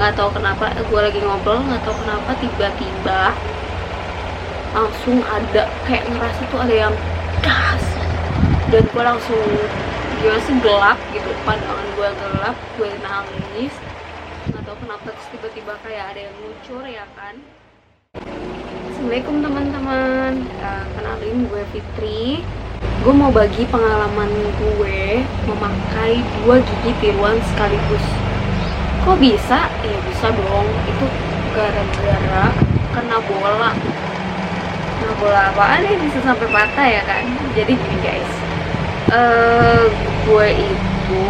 nggak tahu kenapa gue lagi ngobrol, nggak tahu kenapa tiba-tiba langsung ada kayak ngerasa tuh ada yang gas, dan gue langsung gimana sih, gelap gitu, pandangan gue gelap, gue nangis, nggak tahu kenapa. Terus tiba-tiba kayak ada yang ngucur ya kan. Assalamualaikum teman-teman, kenalin gue Fitri. Gue mau bagi pengalaman gue memakai 2 gigi tiruan sekaligus. Kok bisa? Ya bisa dong, itu gara-gara kena bola. Nah, bola apaan ya bisa sampai patah ya kan. Jadi gini guys, gue itu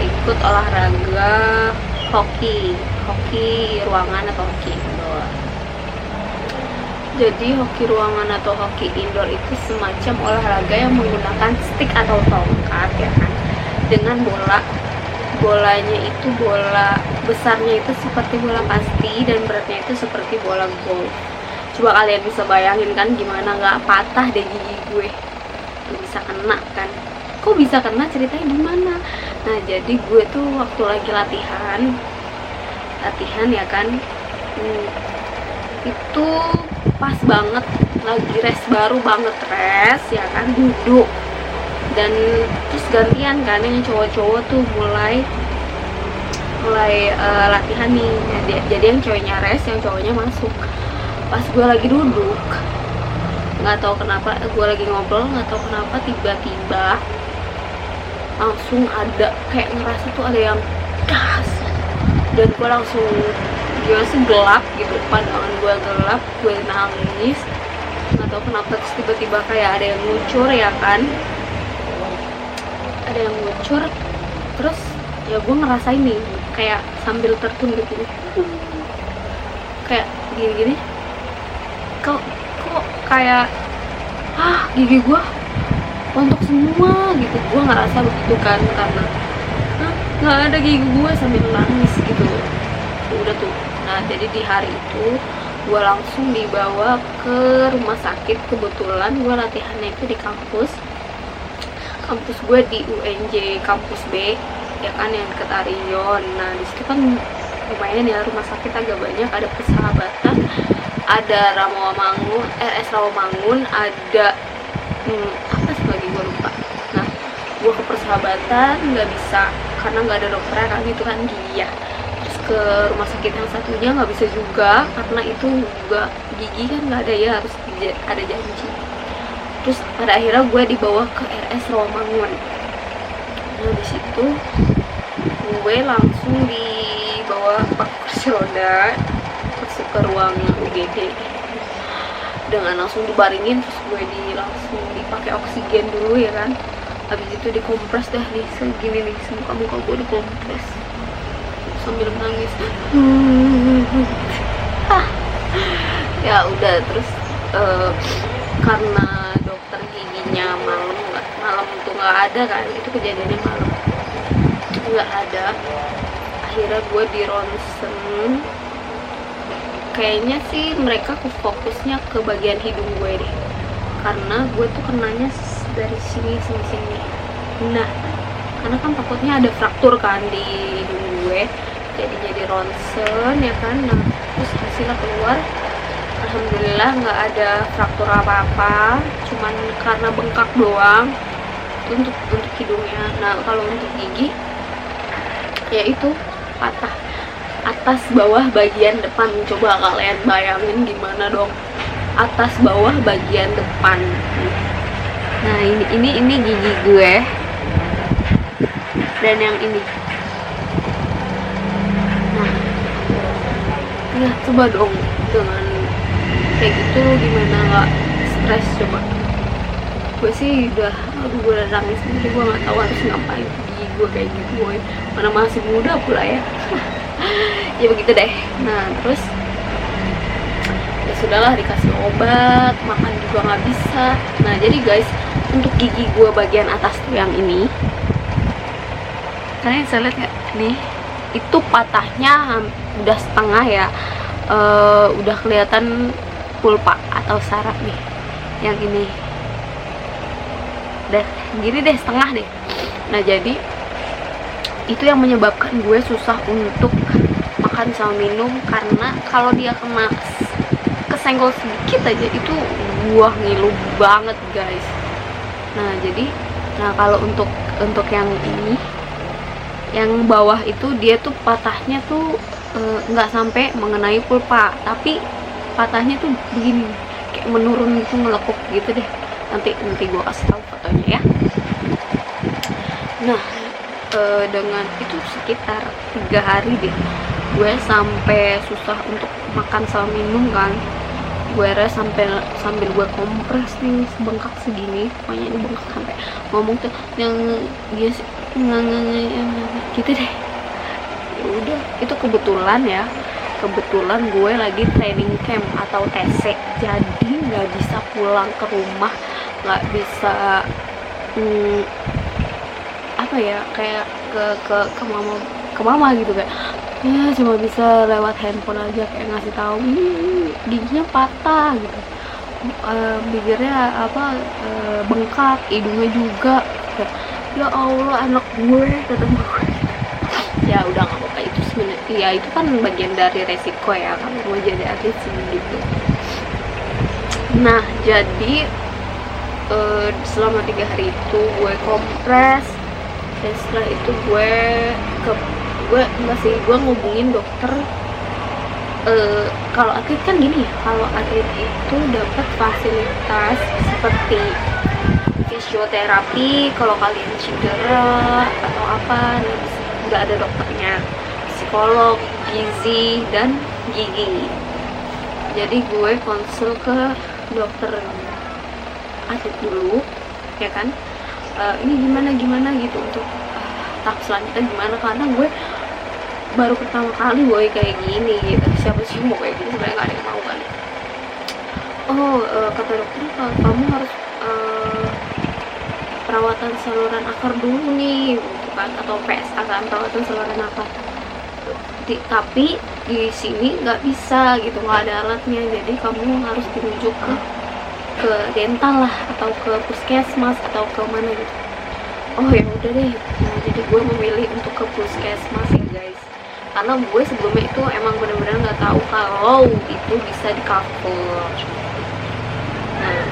ikut olahraga hoki ruangan atau hoki indoor. Jadi hoki ruangan atau hoki indoor itu semacam olahraga yang menggunakan stick atau tongkat ya kan, dengan bolanya itu, bola besarnya itu seperti bola pasti dan beratnya itu seperti bola golf. Coba kalian bisa bayangin kan gimana nggak patah deh gigi gue, bisa kena kan. Kok bisa kena, ceritanya gimana? Nah jadi gue tuh waktu lagi latihan ya kan, itu pas banget lagi res, baru banget res ya kan, duduk. Dan terus gantian kan, yang cowok-cowok tuh mulai latihan nih. Jadi yang cowoknya res, yang cowoknya masuk. Pas gue lagi duduk, nggak tahu kenapa gue lagi ngobrol, nggak tahu kenapa tiba-tiba langsung ada kayak ngerasa tuh ada yang gas, dan gue langsung gimana sih, gelap gitu, pandangan gue gelap, gue nangis, nggak tahu kenapa. Terus tiba-tiba kayak ada yang ngucur ya kan, ada yang ngucur. Terus ya gue ngerasain nih kayak sambil tertunduk gitu, kayak gini-gini, kok kayak gigi gue rontok semua gitu. Gue ngerasa begitu kan, karena nggak ada gigi gue, sambil nangis gitu. Udah tuh. Nah jadi di hari itu gue langsung dibawa ke rumah sakit. Kebetulan gue latihannya itu di kampus gue di UNJ kampus B ya kan, yang dekat Arion. Nah disitu kan lumayan ya, rumah sakit agak banyak, ada Persahabatan, ada Rawamangun, RS Rawamangun, ada apa sih lagi gue lupa. Nah gue ke Persahabatan nggak bisa karena nggak ada dokternya kan, itu kan gigi ya. Terus ke rumah sakit yang satunya nggak bisa juga karena itu juga gigi kan nggak ada ya, harus ada janji. Terus pada akhirnya gue dibawa ke RS Rawamangun. Nah di situ gue langsung dibawa pakai kursi roda masuk ke ruang UGD dengan langsung dibaringin. Terus gue langsung dipakai oksigen dulu ya kan. Habis itu dikompres dah nih segini nih, muka gue dikompres sambil nangis. Ya udah. Terus karena dokter giginya malam tuh nggak ada kan, itu kejadiannya malam nggak ada. Akhirnya gue di ronsen, kayaknya sih mereka fokusnya ke bagian hidung gue deh, karena gue tuh kenanya dari sini. Nah karena kan takutnya ada fraktur kan di hidung gue, jadi ronsen ya kan. Nah terus hasilnya keluar, alhamdulillah nggak ada fraktur apa-apa, cuman karena bengkak doang untuk hidungnya. Nah kalau untuk gigi ya itu patah atas bawah bagian depan. Coba kalian bayangin gimana dong, atas bawah bagian depan. Nah ini gigi gue, dan yang ini. Nah ya coba dong, dengan kayak gitu gimana nggak stres coba. Gue sih udah, gue udah nangis sendiri, gue nggak tahu harus ngapain. Gigi gue kayak gitu, boy, mana masih muda pula ya. Ya begitu deh. Nah terus ya sudahlah, dikasih obat, makan juga nggak bisa. Nah jadi guys, untuk gigi gue bagian atas tuh yang ini, kalian bisa lihat nggak nih, itu patahnya udah setengah ya. Udah kelihatan pulpa atau saraf nih yang ini, udah gini deh, setengah deh. Nah jadi itu yang menyebabkan gue susah untuk makan sama minum, karena kalau dia kena kesenggol sedikit aja itu wah ngilu banget guys. Nah kalau untuk yang ini, yang bawah itu dia tuh patahnya tuh nggak sampai mengenai pulpa, tapi patahnya tuh begini, kayak menurun gitu, ngelekuk gitu deh. Nanti gue kasih tahu fotonya ya. Nah dengan itu sekitar 3 hari deh gue sampai susah untuk makan sama minum kan. Gue sambil gue kompres nih sebengkak segini, pokoknya ini bengkak sampai ngomong tuh yang dia gitu deh. Ya udah, itu kebetulan gue lagi training camp atau TC, jadi nggak bisa pulang ke rumah, nggak bisa apa ya, kayak ke mama gitu, kayak ya cuma bisa lewat handphone aja, kayak ngasih tahu giginya patah gitu, bibirnya bengkak, hidungnya juga, kayak ya Allah anak gue, kata gue. Ya udah nggak apa-apa, itu sebenarnya ya itu kan bagian dari resiko ya kalau mau jadi atlet gitu. Nah jadi selama 3 hari itu gue kompres, dan setelah itu gue ngubungin dokter. Kalau atlet kan gini ya, kalau atlet itu dapat fasilitas seperti fisioterapi kalau kalian cedera atau apa, nggak ada dokternya, psikolog, gizi, dan gigi. Jadi gue konsul ke dokter atlet dulu ya kan, ini gimana gitu untuk tahap selanjutnya gimana, karena gue baru pertama kali gue kayak gini gitu. Siapa sih mau kayak gini, sebenarnya gak ada yang mau kan. Kata dokter kamu harus perawatan saluran akar dulu nih gitu kan, atau PSA kan, perawatan saluran akar. Tapi di sini nggak bisa gitu, nggak ada alatnya, jadi kamu harus dirujuk ke dental lah, atau ke puskesmas, atau ke mana gitu. Ya udah deh. Nah jadi gue memilih untuk ke puskesmas ya guys, karena gue sebelumnya itu emang bener-bener nggak tahu kalau itu bisa di cover. Nah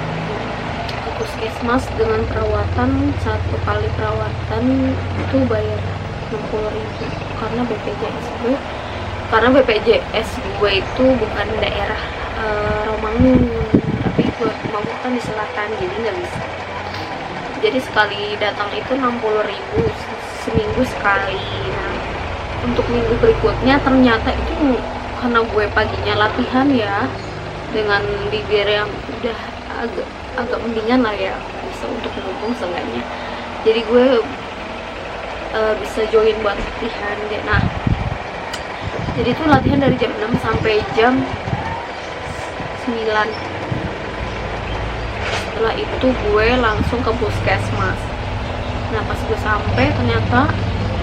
ke puskesmas dengan perawatan, 1 kali perawatan itu bayar 60.000 karena BPJS gue itu bukan daerah Romangun, tapi gue mau kan di selatan, jadi nggak bisa. Jadi sekali datang itu 60.000 seminggu sekali. Nah untuk minggu berikutnya ternyata itu karena gue paginya latihan ya, dengan bibir yang udah agak mendingan lah ya, bisa untuk ngomong seenggaknya, jadi gue bisa join buat latihan deh. Nah jadi itu latihan dari jam 6 sampai jam 9. Setelah itu gue langsung ke puskesmas. Nah pas gue sampai ternyata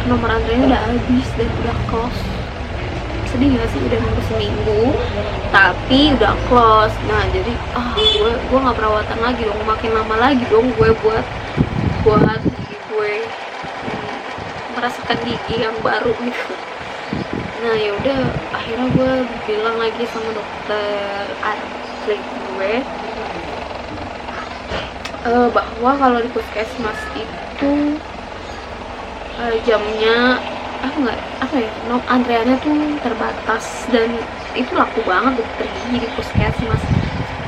nomor antriannya udah habis dan udah close. Sedih gak sih, udah nunggu seminggu tapi udah close. Nah jadi gue nggak perawatan lagi dong, makin lama lagi dong gue buat gigi gue merasakan gigi yang baru gitu. Nah yaudah akhirnya gue bilang lagi sama dokter atlet gue bahwa kalau di puskesmas itu jamnya antreannya tuh terbatas, dan itu laku banget dokter gigi di puskesmas.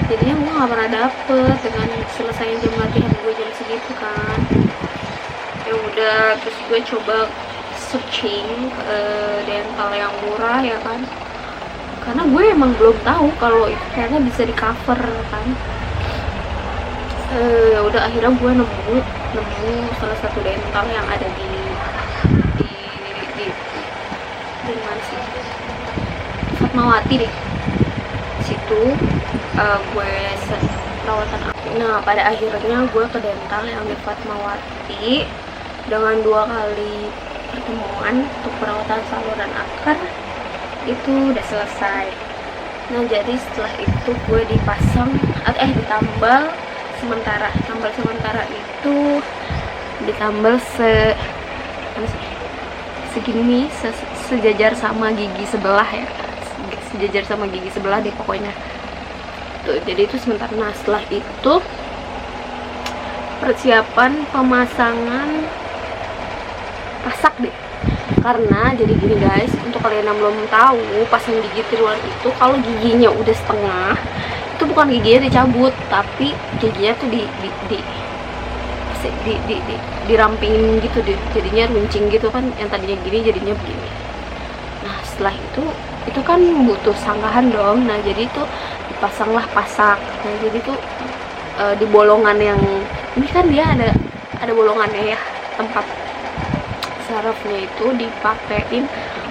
Jadinya gue nggak pernah dapet dengan selesai jam latihan gue jam segitu kan. Ya udah, terus gue coba searching dental yang murah ya kan, karena gue emang belum tahu kalau itu kayaknya bisa di cover kan. Ya udah akhirnya gue nemu salah satu dental yang ada di mana sih, Fatmawati deh situ. Gue perawatan aku. Nah pada akhirnya gue ke dental yang di Fatmawati dengan 2 kali pertemuan untuk perawatan saluran akar itu udah selesai. Nah jadi setelah itu gue dipasang ditambal sementara. Tambal sementara itu ditambal segini, sejajar sama gigi sebelah ya, sejajar sama gigi sebelah deh pokoknya tuh. Jadi itu sebentar. Nah setelah itu persiapan pemasangan pasak deh. Karena jadi gini guys, untuk kalian yang belum tahu, pasang gigi tiruan itu kalau giginya udah setengah, itu bukan giginya dicabut, tapi giginya tuh dirampingin gitu deh, jadinya runcing gitu kan, yang tadinya gini jadinya begini. Nah setelah itu kan butuh sanggahan dong. Nah jadi itu dipasanglah pasak. Nah jadi tuh di bolongan yang ini kan dia ada bolongannya ya, tempat sarafnya itu dipakein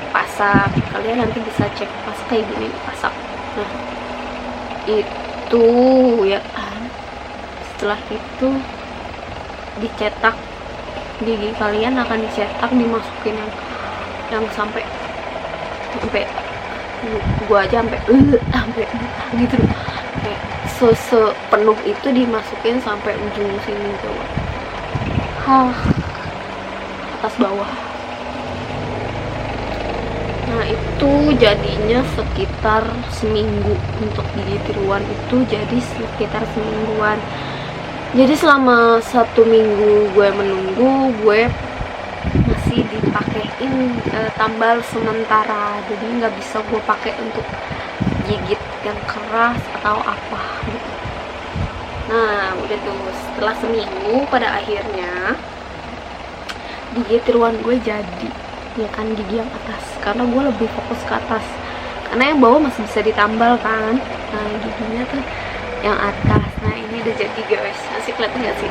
pasak. Kalian nanti bisa cek pasak kayak gini pasak. Nah itu ya kan, setelah itu dicetak, gigi kalian akan dicetak, dimasukin yang sampai gua aja sampai gitu loh, kayak sepenuh itu dimasukin sampai ujung sini coba, atas bawah. Nah itu jadinya sekitar seminggu. Untuk gigi tiruan itu jadi sekitar semingguan. Jadi selama 1 minggu gue menunggu, gue masih dipakein tambal sementara, jadi nggak bisa gue pakai untuk gigit yang keras atau apa gitu. Nah udah tuh, setelah seminggu pada akhirnya gigi tiruan gue jadi, ya kan, gigi yang atas, karena gue lebih fokus ke atas, karena yang bawah masih bisa ditambal kan. Nah giginya tuh yang atas. Nah ini udah jadi guys, masih kelihatan nggak sih?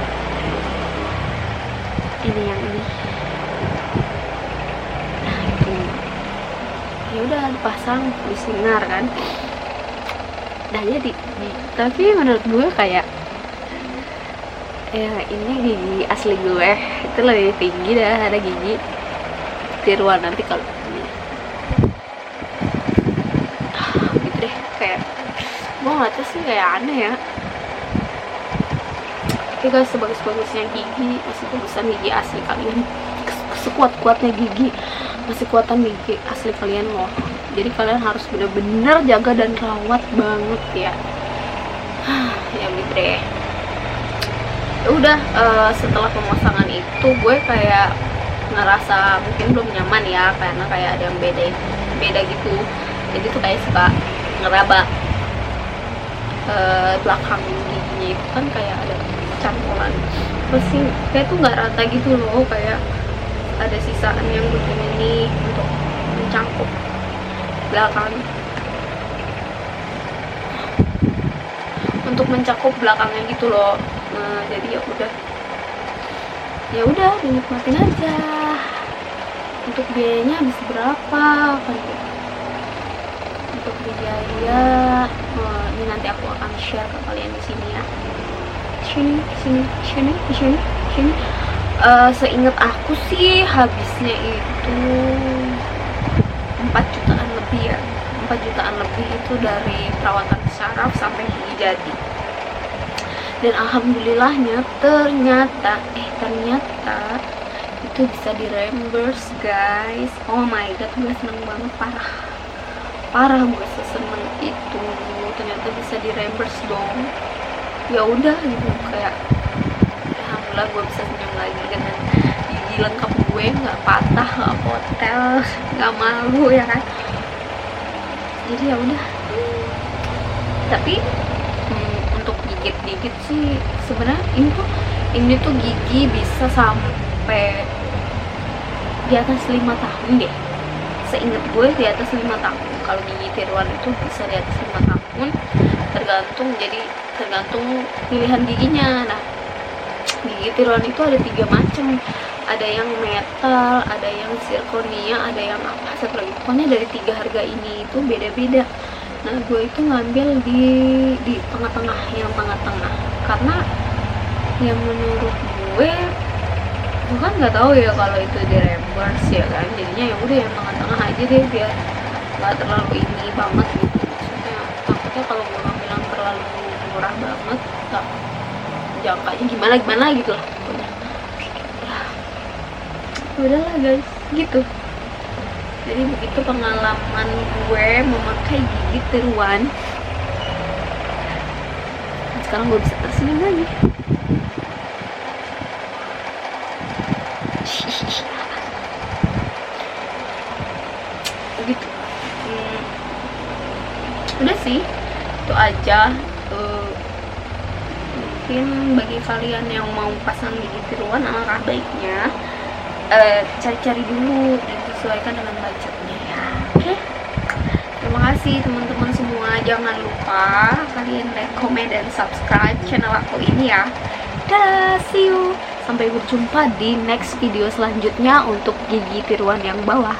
Ini yang ini. Nah itu ya udah dipasang, disinar kan. Nah jadi tapi menurut gue kayak ya ini gigi asli gue itu lebih tinggi dah ada gigi tiruan nanti kalau ini. Gitu deh, kayak gue ngeliatnya sih kayak aneh ya. Oke guys, sebagus-bagusnya gigi, masih bagusan gigi asli kalian, sekuat-kuatnya gigi, masih kuatan gigi asli kalian loh. Jadi kalian harus bener-bener jaga dan rawat banget ya. Ya gitu deh. Udah setelah pemasangan itu gue kayak ngerasa mungkin belum nyaman ya, karena kayak ada yang beda gitu. Jadi tuh kayak suka ngeraba belakang giginya itu kan kayak ada cantolan, terus sih kayak tuh nggak rata gitu loh, kayak ada sisaan yang begini untuk mencangkup belakang, untuk mencakup belakangnya gitu loh. Nah jadi ya udah dinikmatin aja. Untuk biayanya habis berapa kan? Untuk biaya ini nanti aku akan share ke kalian di sini ya. Sini. Seingat aku sih habisnya itu 4 jutaan lebih ya. 4 jutaan lebih itu dari perawatan saraf sampai gigi jadi. Dan alhamdulillahnya ternyata itu bisa di reimburse guys. Oh my god, gue seneng banget, parah gue seseneng itu. Ternyata bisa di reimburse dong. Ya udah gitu, kayak alhamdulillah gue bisa senyum lagi dengan gigi lengkap gue, nggak patah, nggak potel, nggak malu ya kan. Jadi ya udah. Tapi untuk gigit sih sebenarnya ini tuh gigi bisa sampai di atas 5 tahun deh. Seingat gue di atas 5 tahun. Kalau gigi tiruan itu bisa di atas 5 tahun, tergantung pilihan giginya. Nah gigi tiruan itu ada 3 macam, ada yang metal, ada yang zirconia, ada yang apa satu lagi, pokoknya dari 3 harga ini itu beda-beda. Nah gue itu ngambil di tengah-tengah, yang tengah-tengah, karena yang menurut gue kan nggak tahu ya kalau itu di reimburse ya kan, jadinya ya udah yang tengah-tengah aja deh, biar nggak terlalu ini banget gitu. Maksudnya takutnya kalau gue ngambil yang terlalu murah banget, nggak jangkanya gimana gitu lah pokoknya. Ya udahlah guys, gitu. Jadi begitu pengalaman gue memakai gigi tiruan. Sekarang gue bisa tersenyum lagi. Gitu. Udah sih, itu aja. Mungkin bagi kalian yang mau pasang gigi tiruan, alangkah baiknya cari-cari dulu dan sesuaikan dengan budgetnya ya. Oke, terima kasih teman-teman semua. Jangan lupa kalian like, comment, dan subscribe channel aku ini ya. Dadah, see you. Sampai berjumpa di next video selanjutnya untuk gigi tiruan yang bawah.